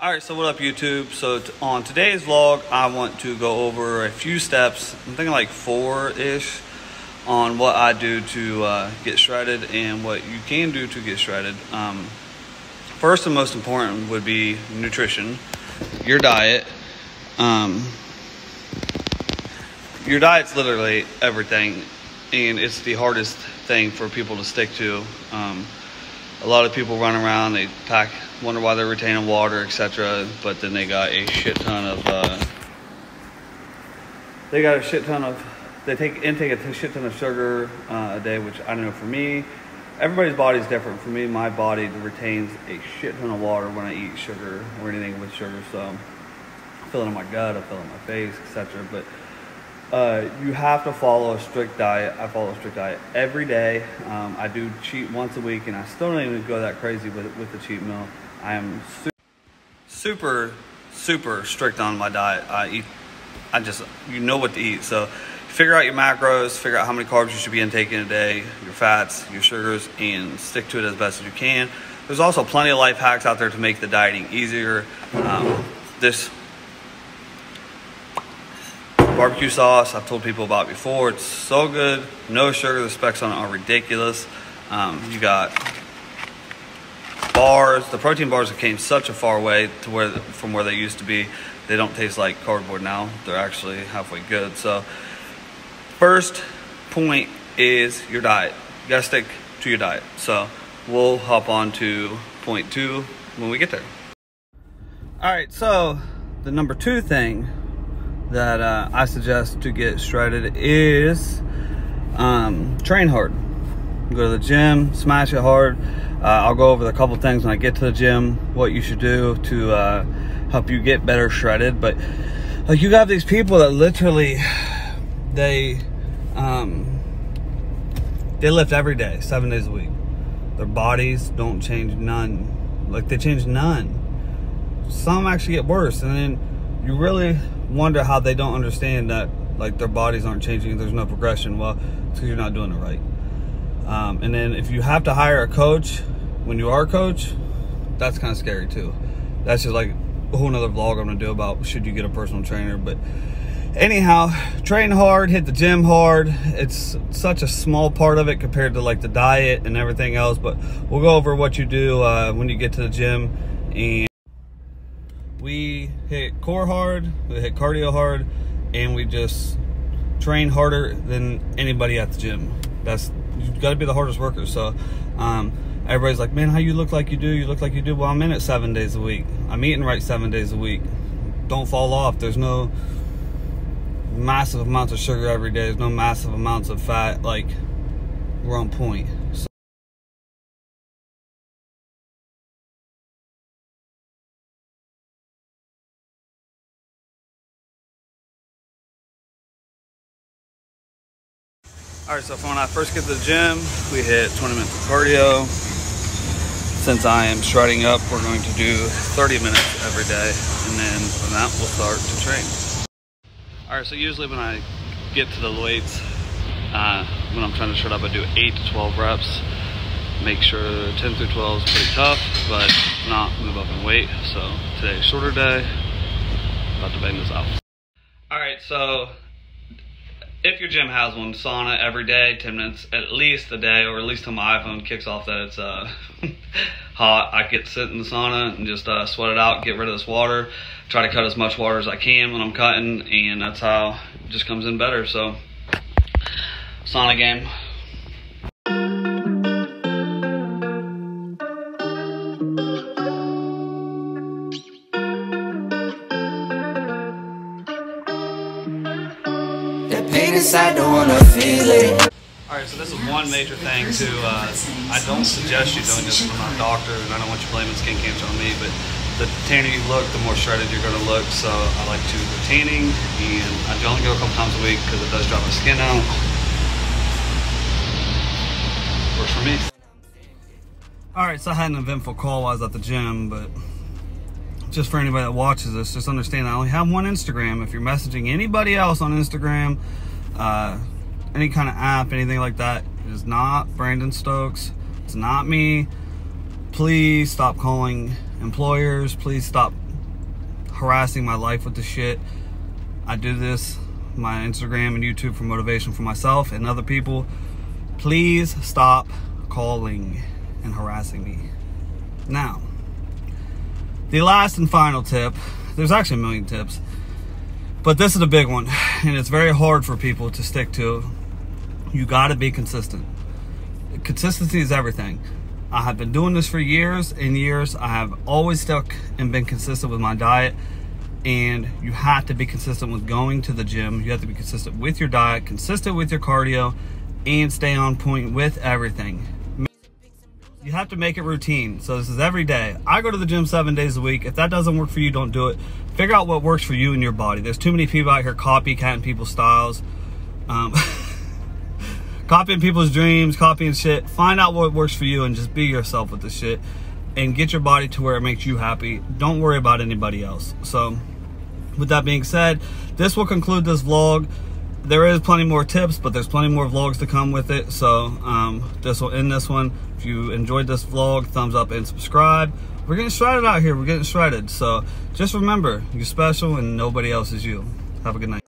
Alright, so what up YouTube? So on today's vlog, I want to go over a few steps, I'm thinking like 4-ish, on what I do to get shredded and what you can do to get shredded. First and most important would be nutrition, your diet. Your diet's literally everything, and it's the hardest thing for people to stick to. A lot of people run around, they wonder why they're retaining water, etc. But then they got a shit ton of, they intake a shit ton of sugar a day, which I know for me, everybody's body's different. For me, my body retains a shit ton of water when I eat sugar or anything with sugar. So I feel it in my gut, I feel it in my face, etc. But you have to follow a strict diet. I follow a strict diet every day. I do cheat once a week, and I still don't even go that crazy with the cheat meal. I am super strict on my diet. You know what to eat. So figure out your macros, figure out how many carbs you should be intaking a day, your fats, your sugars, and stick to it as best as you can. There's also plenty of life hacks out there to make the dieting easier. This barbecue sauce I've told people about before, it's so good, no sugar, the specs on it are ridiculous. You got bars, the protein bars have came such a far way from where they used to be. They don't taste like cardboard now, they're actually halfway good. So first point is your diet. You gotta stick to your diet. So we'll hop on to point 2 when we get there. Alright, so the number 2 thing that I suggest to get shredded is train hard. Go to the gym, smash it hard. I'll go over a couple things when I get to the gym, what you should do to help you get better shredded. But like, you got these people that literally they lift every day, 7 days a week. Their bodies don't change none. Like, they change none. Some actually get worse, and then you really wonder how they don't understand that, like, their bodies aren't changing, there's no progression. Well, it's because you're not doing it right. And then if you have to hire a coach when you are a coach, that's kind of scary too. That's just like a whole nother vlog I'm gonna do about should you get a personal trainer. But anyhow, train hard, hit the gym hard. It's such a small part of it compared to like the diet and everything else, but we'll go over what you do when you get to the gym. And we hit core hard, we hit cardio hard, and we just train harder than anybody at the gym. You've got to be the hardest worker. So everybody's like, man, how you look like you do? You look like you do. Well, I'm in it 7 days a week. I'm eating right 7 days a week. Don't fall off. There's no massive amounts of sugar every day. There's no massive amounts of fat. Like, we're on point. So alright, so when I first get to the gym, we hit 20 minutes of cardio. Since I am shredding up, we're going to do 30 minutes every day, and then from that we'll start to train. Alright, so usually when I get to the weights, when I'm trying to shred up, I do 8 to 12 reps. Make sure 10 through 12 is pretty tough, but not move up in weight. So today's shorter day, about to bang this out. Alright, so if your gym has one, sauna every day, 10 minutes at least a day, or at least till my iPhone kicks off that it's hot, I get to sit in the sauna and just sweat it out, get rid of this water, try to cut as much water as I can when I'm cutting, and that's how it just comes in better. So sauna game. I don't wanna feel it. Alright, so this is one major thing too. I don't suggest you doing this. I'm not a doctor, and I don't want you blaming skin cancer on me, but the tanner you look, the more shredded you're gonna look. So I like to do tanning, and I do only go a couple times a week because it does dry my skin out. Works for me. Alright, so I had an eventful call while I was at the gym, but just for anybody that watches this, just understand I only have one Instagram. If you're messaging anybody else on Instagram, any kind of app, anything like that, it is not Brandon Stokes. It's not me. Please stop calling employers. Please stop harassing my life with the shit. I do this, my Instagram and YouTube, for motivation for myself and other people. Please stop calling and harassing me. Now, the last and final tip, there's actually a million tips, but this is a big one, and it's very hard for people to stick to. You gotta be consistent. Consistency is everything. I have been doing this for years and years. I have always stuck and been consistent with my diet, and you have to be consistent with going to the gym. You have to be consistent with your diet, consistent with your cardio, and stay on point with everything. You have to make it routine. So this is every day. I go to the gym 7 days a week. If that doesn't work for you, don't do it. Figure out what works for you and your body. There's too many people out here copycatting people's styles, copying people's dreams, copying shit. Find out what works for you and just be yourself with this shit and get your body to where it makes you happy. Don't worry about anybody else. So with that being said, this will conclude this vlog. There is plenty more tips, but there's plenty more vlogs to come with it. So this will end this one. If you enjoyed this vlog, thumbs up and subscribe. We're getting shredded out here. We're getting shredded. So just remember, you're special and nobody else is you. Have a good night.